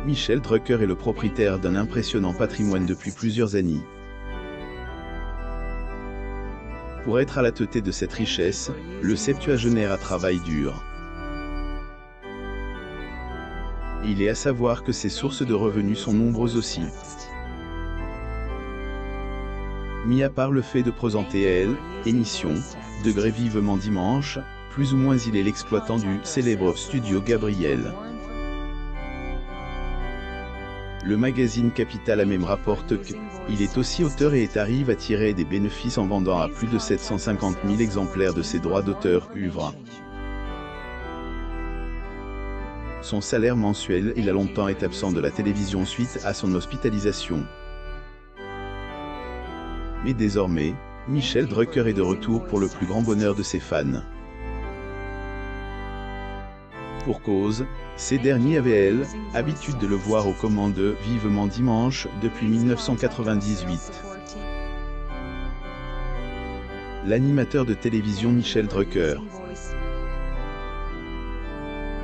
Michel Drucker est le propriétaire d'un impressionnant patrimoine depuis plusieurs années. Pour être à la tête de cette richesse, le septuagénaire a travaillé dur. Il est à savoir que ses sources de revenus sont nombreuses aussi. Mis à part le fait de présenter Elle, émission, Degré vivement dimanche, plus ou moins il est l'exploitant du célèbre studio Gabriel. Le magazine Capital a même rapporte qu'il est aussi auteur et arrive à tirer des bénéfices en vendant à plus de 750 000 exemplaires de ses droits d'auteur œuvres. Son salaire mensuel, il a longtemps été absent de la télévision suite à son hospitalisation. Mais désormais, Michel Drucker est de retour pour le plus grand bonheur de ses fans. Pour cause, ces derniers avaient, habitude de le voir aux commandes de Vivement Dimanche depuis 1998. L'animateur de télévision Michel Drucker.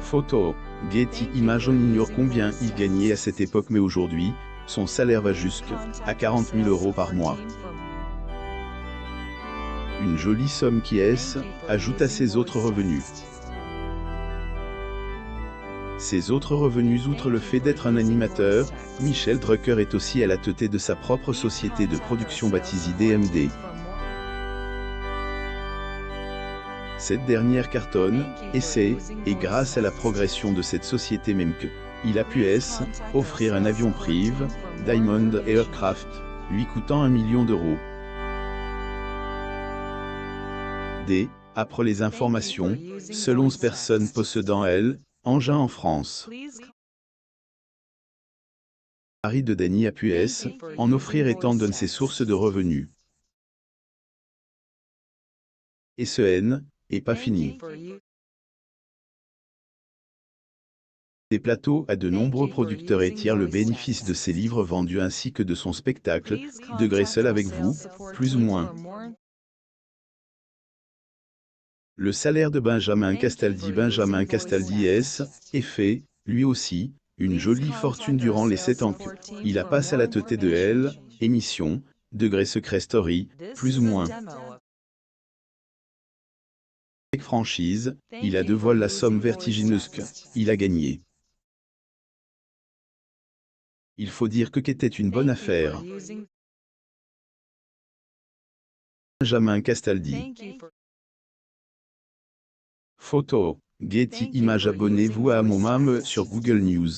Photo, Getty Images. On ignore combien il gagnait à cette époque, mais aujourd'hui, son salaire va jusqu'à 40 000 € par mois. Une jolie somme qui ajoute à ses autres revenus. Ses autres revenus, outre le fait d'être un animateur, Michel Drucker est aussi à la tête de sa propre société de production baptisée DMD. Cette dernière cartonne, et c'est grâce à la progression de cette société même qu'il a pu offrir un avion privé, Diamond Aircraft, lui coûtant 1 million d'euros. Après les informations, seul 11 personnes possédant engin en France. Harry de Dany a pu en offrir étant donné ses sources de revenus. Et ce est pas fini. Des plateaux à de nombreux producteurs et tirent le bénéfice de ses livres vendus ainsi que de son spectacle, Degré seul avec vous, plus ou moins. Le salaire de Benjamin Castaldi. Benjamin Castaldi est fait, lui aussi, une jolie fortune durant les 7 ans qu'il a passé à la tête de émission, Degré Secret Story, plus ou moins. Avec franchise, il a deux fois la somme vertigineuse qu'il a gagnée. Il faut dire que c'était une bonne affaire. Benjamin Castaldi. Photo, Getty Images. Abonnez-vous à mon mam sur Google News.